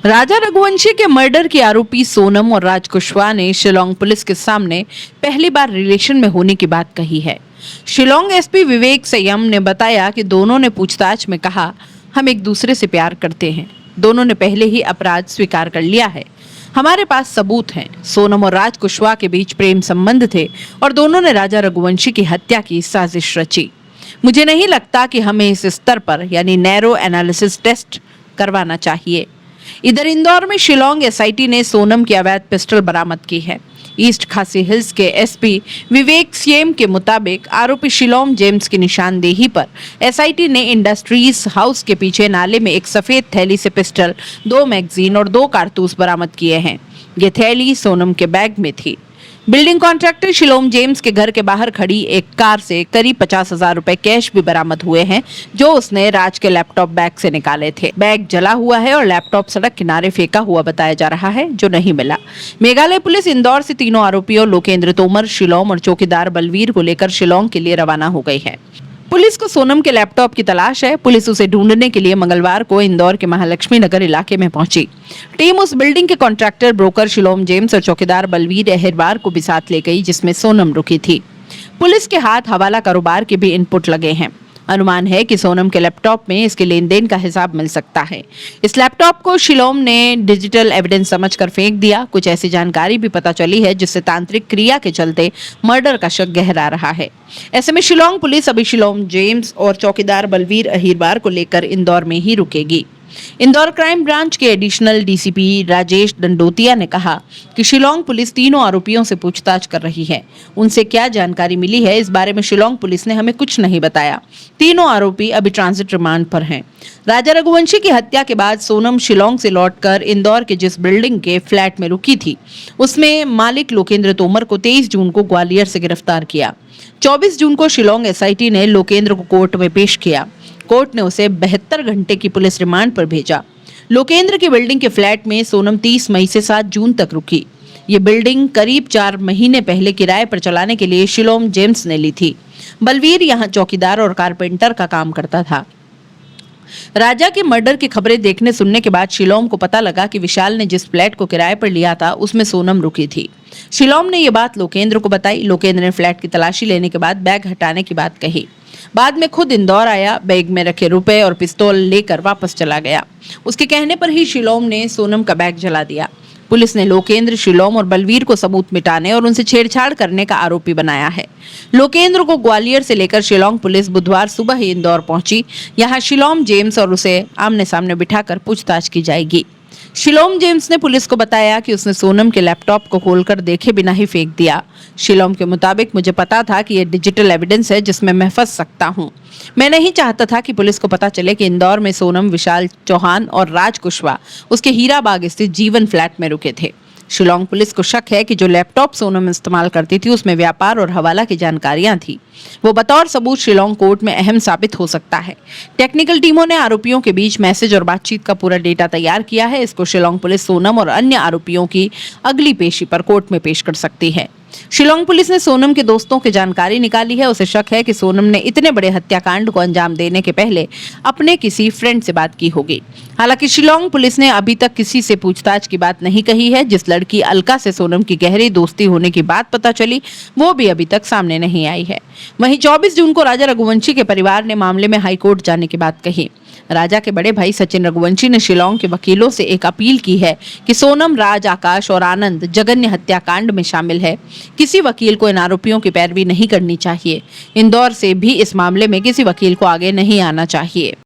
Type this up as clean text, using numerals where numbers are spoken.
राजा रघुवंशी के मर्डर के आरोपी सोनम और राज कुशवाहा ने शिलोंग पुलिस के सामने पहली बार रिलेशन में होने की बात कही है। शिलोंग एसपी विवेक संयम ने बताया कि दोनों ने पूछताछ में कहा, हम एक दूसरे से प्यार करते हैं। दोनों ने पहले ही अपराध स्वीकार कर लिया है। हमारे पास सबूत हैं। सोनम और राज कुशवाहा के बीच प्रेम संबंध थे और दोनों ने राजा रघुवंशी की हत्या की साजिश रची। मुझे नहीं लगता कि हमें इस स्तर पर यानी नैरो एनालिसिस टेस्ट करवाना चाहिए। इधर इंदौर में शिलोंग एसआईटी ने सोनम की अवैध पिस्टल बरामद की है। ईस्ट खासी हिल्स के एसपी विवेक सियम के मुताबिक आरोपी शिलोंग जेम्स की निशानदेही पर एसआईटी ने इंडस्ट्रीज हाउस के पीछे नाले में एक सफेद थैली से पिस्टल, 2 मैगजीन और 2 कारतूस बरामद किए हैं। ये थैली सोनम के बैग में थी। बिल्डिंग कॉन्ट्रैक्टर शिलोंग जेम्स के घर के बाहर खड़ी एक कार से करीब 50,000 रुपए कैश भी बरामद हुए हैं, जो उसने राज के लैपटॉप बैग से निकाले थे। बैग जला हुआ है और लैपटॉप सड़क किनारे फेंका हुआ बताया जा रहा है, जो नहीं मिला। मेघालय पुलिस इंदौर से तीनों आरोपियों लोकेंद्र तोमर, शिलोंग और चौकीदार बलवीर को लेकर शिलोंग के लिए रवाना हो गई है। पुलिस को सोनम के लैपटॉप की तलाश है। पुलिस उसे ढूंढने के लिए मंगलवार को इंदौर के महालक्ष्मी नगर इलाके में पहुंची। टीम उस बिल्डिंग के कॉन्ट्रैक्टर, ब्रोकर शिलोंग जेम्स और चौकीदार बलवीर अहिरवार को भी साथ ले गई, जिसमें सोनम रुकी थी। पुलिस के हाथ हवाला कारोबार के भी इनपुट लगे हैं। अनुमान है कि सोनम के लैपटॉप में इसके लेन देन का हिसाब मिल सकता है। इस लैपटॉप को शिलोंग ने डिजिटल एविडेंस समझकर फेंक दिया। कुछ ऐसी जानकारी भी पता चली है जिससे तांत्रिक क्रिया के चलते मर्डर का शक गहरा रहा है। ऐसे में शिलोंग पुलिस अभी शिलोंग जेम्स और चौकीदार बलवीर अहिरवार को लेकर इंदौर में ही रुकेगी। इंदौर क्राइम ब्रांच के एडिशनल डीसीपी राजेश दंडोतिया ने कहा कि शिलोंग पुलिस तीनों आरोपियों से पूछताछ कर रही है। उनसे क्या जानकारी मिली है, इस बारे में शिलोंग पुलिस ने हमें कुछ नहीं बताया। तीनों आरोपी अभी ट्रांजिट रिमांड पर हैं। राजा रघुवंशी की हत्या के बाद सोनम शिलोंग से लौटकर इंदौर के जिस बिल्डिंग के फ्लैट में रुकी थी, उसमें मालिक लोकेंद्र तोमर को 23 जून को ग्वालियर से गिरफ्तार किया। 24 जून को शिलोंग एसआईटी ने लोकेंद्र को कोर्ट में पेश किया। कोर्ट ने उसे 72 घंटे की पुलिस रिमांड पर भेजा। लोकेंद्र की बिल्डिंग के फ्लैट में सोनम 30 मई से 7 जून तक रुकी। ये बिल्डिंग करीब 4 महीने पहले किराए पर चलाने के लिए शिलोंग जेम्स ने ली थी। बलवीर यहाँ चौकीदार और कारपेंटर का काम करता था। राजा के मर्डर की खबरें देखने सुनने के बाद शिलोंग को पता लगा कि विशाल ने जिस फ्लैट को किराए पर लिया था, उसमें सोनम रुकी थी। शिलोंग ने यह बात लोकेंद्र को बताई। लोकेंद्र ने फ्लैट की तलाशी लेने के बाद बैग हटाने की बात कही। बाद में खुद इंदौर आया, बैग में रखे रुपए और पिस्तौल लेकर वापस चला गया। उसके कहने पर ही शिलोंग ने सोनम का बैग जला दिया। पुलिस ने लोकेंद्र, शिलोंग और बलवीर को सबूत मिटाने और उनसे छेड़छाड़ करने का आरोपी बनाया है। लोकेंद्र को ग्वालियर से लेकर शिलोंग पुलिस बुधवार सुबह ही इंदौर पहुंची। यहां शिलोंग जेम्स और उसे आमने सामने बिठाकर पूछताछ की जाएगी। शिलोंग जेम्स ने पुलिस को बताया कि उसने सोनम के लैपटॉप को खोलकर देखे बिना ही फेंक दिया। शिलोंग के मुताबिक, मुझे पता था कि यह डिजिटल एविडेंस है जिसमें मैं फंस सकता हूं। मैं नहीं चाहता था कि पुलिस को पता चले कि इंदौर में सोनम, विशाल चौहान और राज कुशवाहा उसके हीराबाग स्थित जीवन फ्लैट में रुके थे। शिलोंग पुलिस को शक है कि जो लैपटॉप सोनम इस्तेमाल करती थी, उसमें व्यापार और हवाला की जानकारियां थी। वो बतौर सबूत शिलोंग कोर्ट में अहम साबित हो सकता है। टेक्निकल टीमों ने आरोपियों के बीच मैसेज और बातचीत का पूरा डेटा तैयार किया है। इसको शिलोंग पुलिस सोनम और अन्य आरोपियों की अगली पेशी पर कोर्ट में पेश कर सकती है। शिलोंग पुलिस ने सोनम के दोस्तों की जानकारी निकाली है। उसे शक है कि सोनम ने इतने बड़े हत्याकांड को अंजाम देने के पहले अपने किसी फ्रेंड से बात की होगी। हालांकि शिलोंग पुलिस ने अभी तक किसी से पूछताछ की बात नहीं कही है। जिस लड़की अलका से सोनम की गहरी दोस्ती होने की बात पता चली, वो भी अभी तक सामने नहीं आई है। वहीं 24 जून को राजा रघुवंशी के परिवार ने मामले में हाईकोर्ट जाने की बात कही। राजा के बड़े भाई सचिन रघुवंशी ने शिलोंग के वकीलों से एक अपील की है कि सोनम, राज, आकाश और आनंद जघन्य हत्याकांड में शामिल है। किसी वकील को इन आरोपियों की पैरवी नहीं करनी चाहिए। इंदौर से भी इस मामले में किसी वकील को आगे नहीं आना चाहिए।